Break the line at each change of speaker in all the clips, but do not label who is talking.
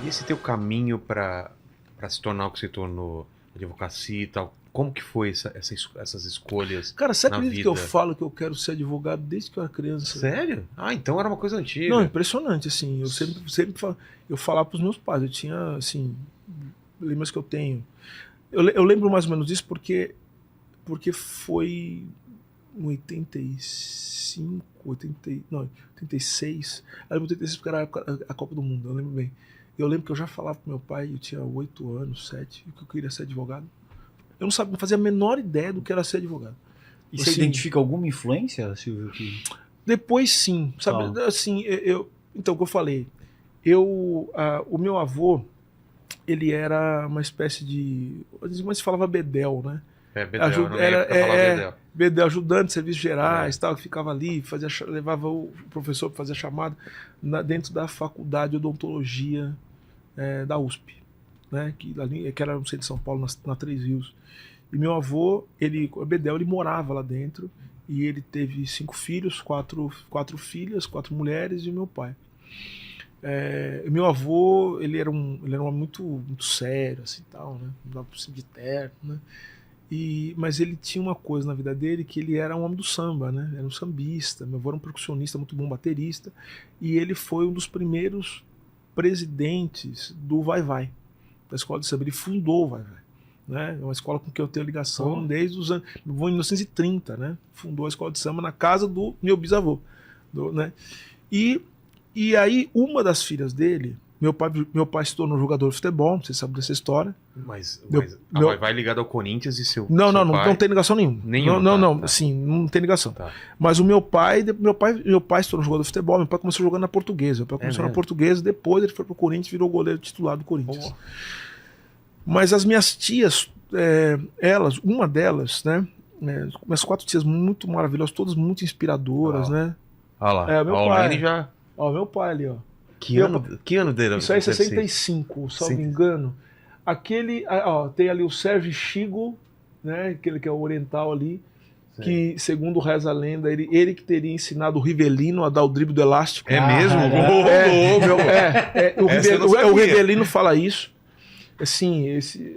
E esse teu caminho para se tornar o que se tornou, advocacia e tal, como que foi essas escolhas
Cara, você
na
acredita que eu
vida?
falo que eu quero ser advogado desde que eu era criança?
Sério? Ah, então era uma coisa
Não,
antiga.
impressionante, assim. Eu sempre eu falava pros meus pais, eu tinha, assim, lembranças que eu tenho. Eu lembro mais ou menos disso porque foi em 85, 80, não, 86. Eu lembro 86 porque era a Copa do Mundo, eu lembro bem. Eu lembro que eu já falava pro meu pai, eu tinha 8 anos, 7, que eu queria ser advogado. Eu não sabia, não fazia a menor ideia do que era ser advogado.
E você
Assim,
identifica alguma influência, Silvio?
depois sim, sabe?
Tá.
Assim, então, o que eu falei, o meu avô, ele era uma espécie de, mas se falava bedel, né?
É, Bedel, na minha época falava Bedel.
Bedel, ajudante de serviços gerais,
É.
tal, que ficava ali, levava o professor para fazer a chamada dentro da faculdade de odontologia da USP, né? Que era no centro de São Paulo, na Três Rios. E meu avô, o Bedel, ele morava lá dentro e ele teve 5 filhos, quatro filhas, 4 mulheres e meu pai. Meu avô, ele era um homem muito sério, assim, tal, né? Não dava pra ser de terno, né? Mas ele tinha uma coisa na vida dele, que ele era um homem do samba, né? Era um sambista. Meu avô era um percussionista muito bom, baterista. E ele foi um dos primeiros presidentes do Vai Vai, da escola de samba. Ele fundou o Vai Vai, né? É uma escola com que eu tenho ligação desde os anos, em 1930, né? Fundou a escola de samba na casa do meu bisavô, né? E aí uma das filhas dele, meu pai se tornou jogador de futebol, você sabe dessa história.
Mas
meu-
vai ligado ao Corinthians e seu
Não,
seu
não,
pai?
não tem ligação nenhuma.
Nenhuma,
Não,
tá.
assim, não tem ligação.
Tá.
Mas o meu pai se tornou jogador de futebol, meu pai começou jogando na Portuguesa. Meu pai começou na
mesmo?
Portuguesa, depois ele foi pro Corinthians, virou goleiro titular do Corinthians.
Pô.
Mas as minhas tias, uma delas, né, minhas 4 tias muito maravilhosas, todas muito inspiradoras, né?
Olha lá,
É, meu
a
pai.
Online já...
Ó, meu pai ali, ó.
Que ano dele?
Isso aí é
deve ser?
65, se não me engano. Tem ali o Sérgio Chigo, né, aquele que é o oriental ali,
Sim.
que, segundo reza a lenda, ele que teria ensinado o Rivelino a dar o drible do elástico.
É mesmo?
O Rivelino fala isso. Assim,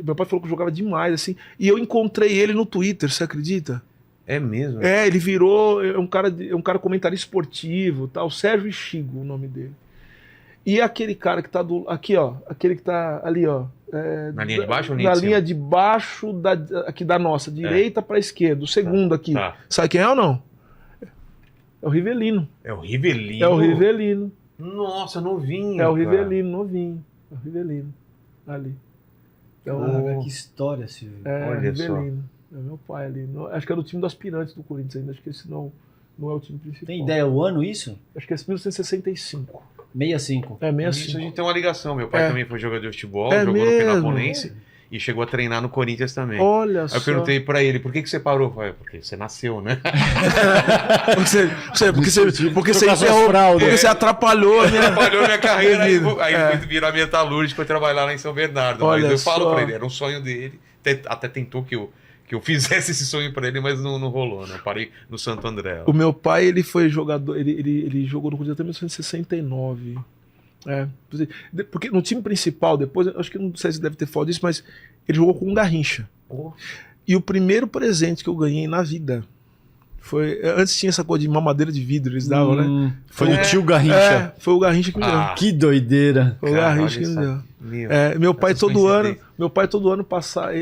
meu pai falou que jogava demais, assim. E eu encontrei ele no Twitter, você acredita?
É mesmo?
Ele virou um cara comentarista esportivo, tal, Sérgio Chigo, o nome dele. E aquele cara que tá aqui, ó, aquele que tá ali, ó,
Na linha de baixo ou
na
linha de
linha
cima?
de baixo aqui da nossa, direita para esquerda, o segundo aqui.
Tá.
Sabe quem é ou não? É o Rivelino.
É o Rivelino?
É o Rivelino.
Nossa, novinho.
É o
cara.
Rivelino, novinho. É o Rivelino. Ali.
Que história, Silvio.
Olha só.
Rivelino. É meu pai ali. Acho que é do time do aspirante do Corinthians ainda. Acho que esse não é o time principal.
Tem ideia o ano isso?
Acho que é 1965.
65.
É
Isso a
65.
gente tem uma ligação. Meu pai também foi jogador de futebol,
É
jogou
mesmo?
no Penapolense e chegou a treinar no Corinthians também.
Olha
Aí
só.
eu perguntei pra ele, por que você parou? Eu falei, porque você nasceu, né?
Porque você atrapalhou a minha...
Atrapalhou minha carreira, aí
É.
foi virar metalúrgico, foi trabalhar lá em São Bernardo.
Olha
Mas eu falo
só.
pra ele, era um sonho dele. Até tentou que eu fizesse esse sonho pra ele, mas não rolou, né? Eu parei no Santo André.
O meu pai, ele foi jogador, ele jogou no Corinthians até 1969. Porque no time principal, depois, acho que não sei se deve ter falado disso, mas ele jogou com um Garrincha.
Oh.
E o primeiro presente que eu ganhei na vida foi. Antes tinha essa coisa de mamadeira de vidro, eles davam, né?
Foi o tio Garrincha.
Foi o Garrincha que me deu.
Que doideira.
Foi o
Cara,
Garrincha que me
olha
deu.
só.
Meu pai
essas
todo ano
coincidências.
passava.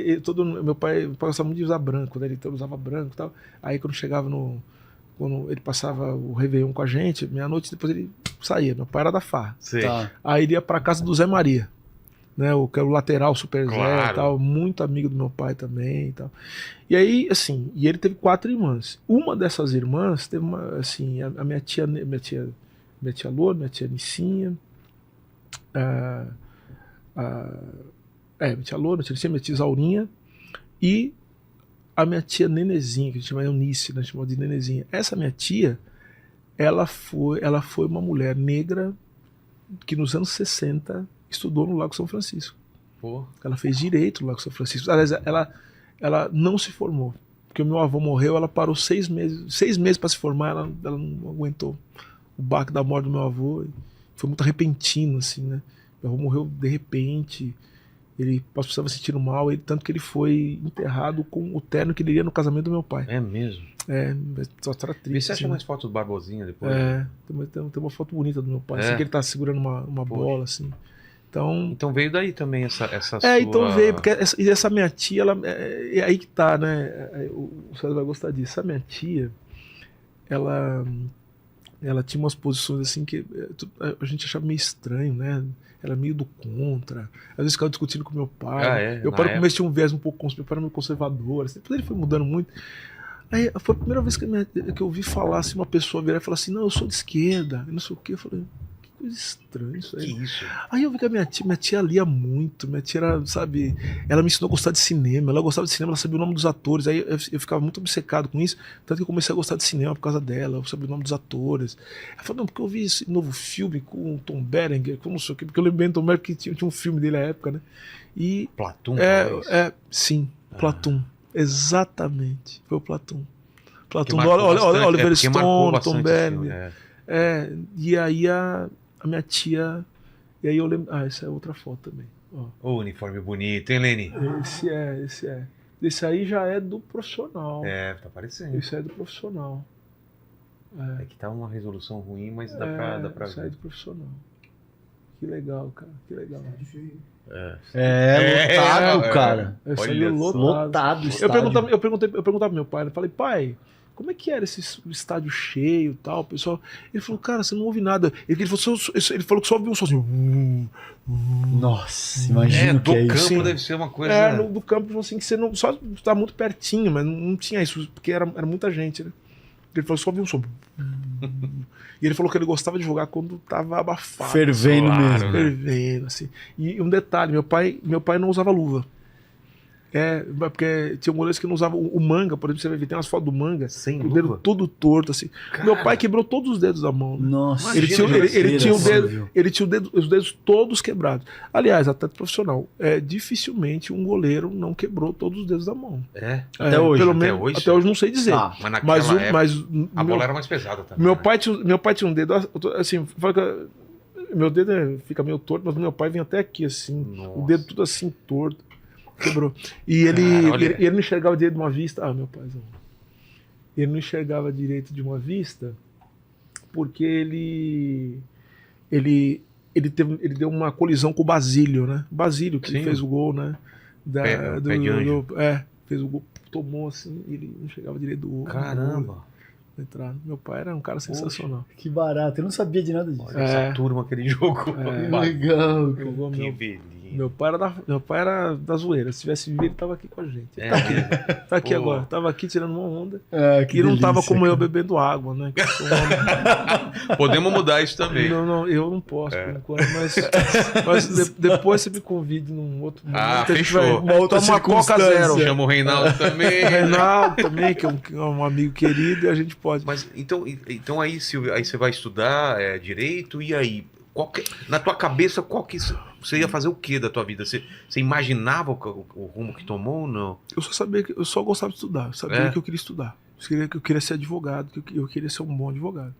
Meu pai gostava muito de usar branco, né? Ele usava branco e tal. Aí quando chegava quando ele passava o Réveillon com a gente, meia-noite, depois ele saía. Meu pai era da farra.
Sei.
Tá.
Aí ele ia pra casa do Zé Maria, né? Que era o lateral Super Zé
Claro.
e tal, muito amigo do meu pai também e tal. E aí, assim, ele teve 4 irmãs. Uma dessas irmãs teve a minha tia Loura, minha tia Nicinha, minha tia Loura, minha tia Isaurinha e a minha tia Nenezinha, que a gente chama Eunice, né? A gente chama de Nenezinha. Essa minha tia, ela foi uma mulher negra que nos anos 60 estudou no Lago São Francisco.
Pô.
Ela fez direito no Lago São Francisco. Aliás, ela não se formou. Porque o meu avô morreu, ela parou 6 meses. 6 meses para se formar, ela não aguentou o baque da morte do meu avô. Foi muito repentino, assim, né? Meu avô morreu de repente. Ele estava se sentindo mal, tanto que ele foi enterrado com o terno que ele ia no casamento do meu pai.
É mesmo?
Só era triste.
Vê se acha
assim,
mais fotos do Barbosinha depois.
Tem uma foto bonita do meu pai, assim, que ele tá segurando uma bola, assim.
Então veio daí também essa sua...
então veio, porque essa minha tia, ela, é aí que tá, né? O César vai gostar disso. Essa minha tia, ela tinha umas posições assim que a gente achava meio estranho, né? Era meio do contra. Às vezes ficava discutindo com meu pai. Meu pai no começo tinha um viés um pouco meu pai era meio conservador. Assim, depois ele foi mudando muito. Aí foi a primeira vez que eu ouvi falar assim, uma pessoa virar e falar assim, não, eu sou de esquerda, e não sei o quê. Eu falei, que coisa estranha isso aí.
Que isso?
Aí eu vi que a minha tia lia muito, minha tia era, sabe, ela me ensinou a gostar de cinema, ela gostava de cinema, ela sabia o nome dos atores, aí eu ficava muito obcecado com isso, tanto que eu comecei a gostar de cinema por causa dela, eu sabia o nome dos atores. Ela falou, não, porque eu vi esse novo filme com o Tom Berenger, com não sei o quê, porque eu lembrei do Tom Berenger que tinha um filme dele na época, né? E
Platum,
sim, Platum. Exatamente, foi o Platum. Platum do
bastante,
Oliver Stone, Tom
Berenger.
E aí a minha tia. E aí eu lembro. Essa é outra foto também.
Ó. O uniforme bonito, hein, Lene?
Esse é. Esse aí já é do profissional.
Tá parecendo.
Esse é do profissional.
É que tá uma resolução ruim, mas dá pra ver.
Esse aí é do profissional. Que legal, cara. Que legal.
Lotado, cara.
Olha,
lotado o
estádio. Eu perguntei pro meu pai, eu falei, pai, como é que era esse estádio cheio e tal, pessoal? Ele falou, cara, você não ouve nada. Ele falou que só ouviu um som assim.
Nossa, imagina
do
que é
campo
isso.
deve ser uma coisa...
Do campo, assim, que você não... Só tá muito pertinho, mas não tinha isso, porque era muita gente, né? Ele falou que só ouviu um som. E ele falou que ele gostava de jogar quando tava abafado.
Fervendo mesmo.
Né?
Fervendo, assim. E um detalhe, meu pai não usava luva. Porque tinha goleiros que não usavam o Manga, por exemplo, você vai ver, tem umas fotos do Manga,
sem
o dedo
luva?
todo torto, assim.
Cara.
Meu pai quebrou todos os dedos da mão. Né?
Nossa,
ele tinha os dedos todos quebrados. Aliás, até profissional, dificilmente um goleiro não quebrou todos os dedos da mão.
Até hoje.
Até hoje não sei dizer.
Mas
a
bola era mais pesada também.
Meu pai tinha um dedo, assim, fala que meu dedo fica meio torto, mas o meu pai vem até aqui, assim, o dedo tudo assim torto. Quebrou. E ele não enxergava direito de uma vista. Meu paizão. Ele não enxergava direito de uma vista porque ele deu uma colisão com o Basílio, né? O Basílio, que fez o gol, né? Fez o gol, tomou assim, ele não enxergava direito do gol.
Caramba!
Meu pai era um cara sensacional.
Poxa, que barato, eu não sabia de nada disso.
Essa turma que ele jogou.
Legal,
cara. Que velhinho.
Meu pai era da zoeira. Se tivesse vivo, ele tava aqui com a gente. Tá aqui agora. Tava aqui tirando uma onda. E não tava como eu bebendo água, né?
Podemos mudar isso também.
Não, eu não posso por enquanto, mas depois você me convide num outro momento.
Fechou.
Uma outra Coca Zero.
Chama o Reinaldo também.
Reinaldo também, que é um amigo querido, e a gente pode.
Mas então aí, Silvio, aí você vai estudar direito, e aí? Na tua cabeça, você ia fazer o que da tua vida? Você imaginava o rumo que tomou ou não?
Eu só sabia que eu só gostava de estudar. Eu sabia que eu queria estudar. Eu queria ser advogado, que eu queria ser um bom advogado.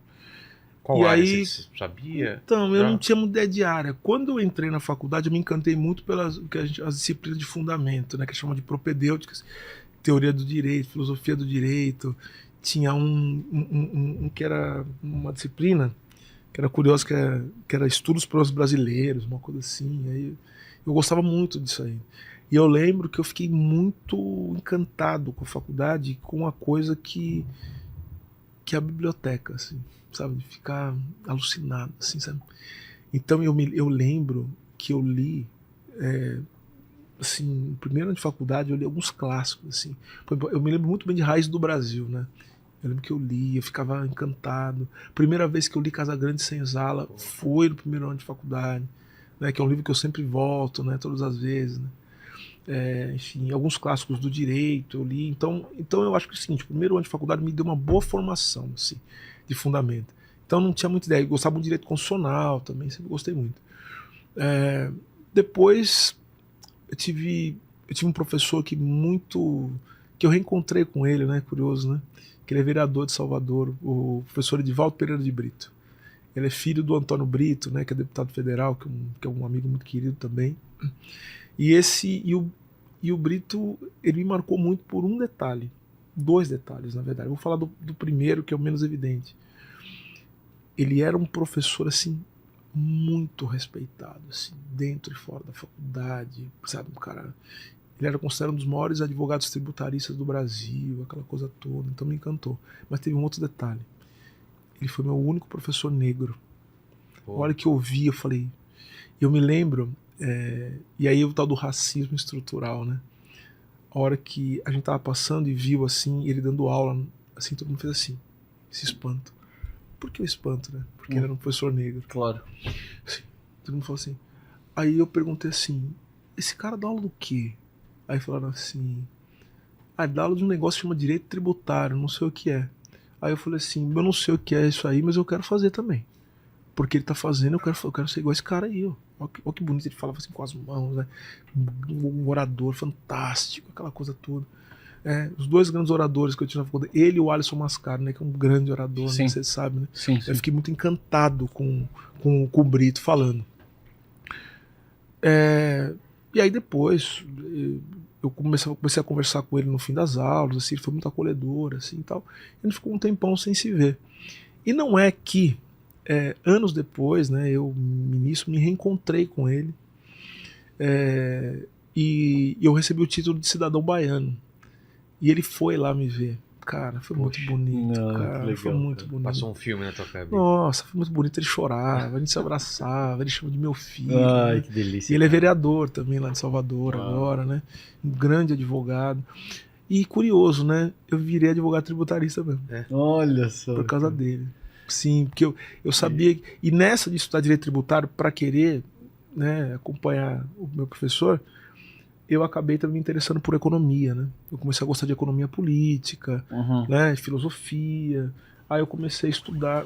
Qual área você sabia?
Então, eu não tinha muita ideia de área. Quando eu entrei na faculdade, eu me encantei muito pelas as disciplinas de fundamento, né, que chamam de propedêuticas, teoria do direito, filosofia do direito. Tinha um que era uma disciplina que era curioso, que era estudos para os brasileiros, uma coisa assim. Aí eu gostava muito disso aí. E eu lembro que eu fiquei muito encantado com a faculdade, com a coisa que a biblioteca, assim, sabe? De ficar alucinado, assim, sabe? Então eu lembro que eu li, assim, no primeiro ano de faculdade, eu li alguns clássicos, assim. Eu me lembro muito bem de Raiz do Brasil, né? Eu lembro que eu li, eu ficava encantado. Primeira vez que eu li Casagrande Senzala foi no primeiro ano de faculdade, né? Que é um livro que eu sempre volto, né? Todas as vezes, né? Enfim, alguns clássicos do direito eu li. Então eu acho que é o seguinte, o primeiro ano de faculdade me deu uma boa formação, assim, de fundamento. Então não tinha muita ideia. Eu gostava muito de direito constitucional também, sempre gostei muito. Depois eu tive um professor que eu reencontrei com ele, né? Curioso, né? Que ele é vereador de Salvador, o professor Edivaldo Pereira de Brito. Ele é filho do Antônio Brito, né, que é deputado federal, que é um amigo muito querido também. E o Brito, ele me marcou muito por um detalhe. 2 detalhes, na verdade. Eu vou falar do primeiro, que é o menos evidente. Ele era um professor, assim, muito respeitado, assim, dentro e fora da faculdade, sabe, um cara... Ele era considerado um dos maiores advogados tributaristas do Brasil, aquela coisa toda, então me encantou. Mas teve um outro detalhe. Ele foi meu único professor negro. A hora que eu vi, eu falei... Eu me lembro... e aí o tal do racismo estrutural, né? A hora que a gente tava passando e viu, assim, ele dando aula, assim, todo mundo fez assim, esse espanto. Por que o espanto, né? Porque ele era um professor negro.
Claro.
Assim, todo mundo falou assim. Aí eu perguntei assim, esse cara dá aula do quê? Aí falaram assim, dá aula de um negócio que chama direito tributário, não sei o que é. Aí eu falei assim, eu não sei o que é isso aí, mas eu quero fazer também. Porque ele tá fazendo, eu quero ser igual esse cara aí, ó. Olha que bonito, ele falava assim com as mãos, né? Um orador fantástico, aquela coisa toda. Os 2 grandes oradores que eu tinha na faculdade, ele e o Alisson Mascaro, né? Que é um grande orador, né, você sabe, né?
Sim.
Eu fiquei muito encantado com o Brito falando. E aí depois eu comecei a conversar com ele no fim das aulas, assim, ele foi muito acolhedor, assim, e tal. A gente ficou um tempão sem se ver. E não é que anos depois, né, eu me reencontrei com ele, e eu recebi o título de cidadão baiano. E ele foi lá me ver. Cara, foi muito bonito. Cara, foi muito bonito.
Passou um filme na tua cabeça.
Nossa, foi muito bonito. Ele chorava, a gente se abraçava, ele chamou de meu filho.
Ai,
né?
que delícia.
E ele é vereador também lá de Salvador agora, né? Um grande advogado. E curioso, né? Eu virei advogado tributarista mesmo.
Olha só.
Por causa dele. Sim, porque eu sabia. E nessa de estudar direito tributário, para querer, né, acompanhar o meu professor, eu acabei também me interessando por economia, né? Eu comecei a gostar de economia política, né, filosofia. Aí eu comecei a estudar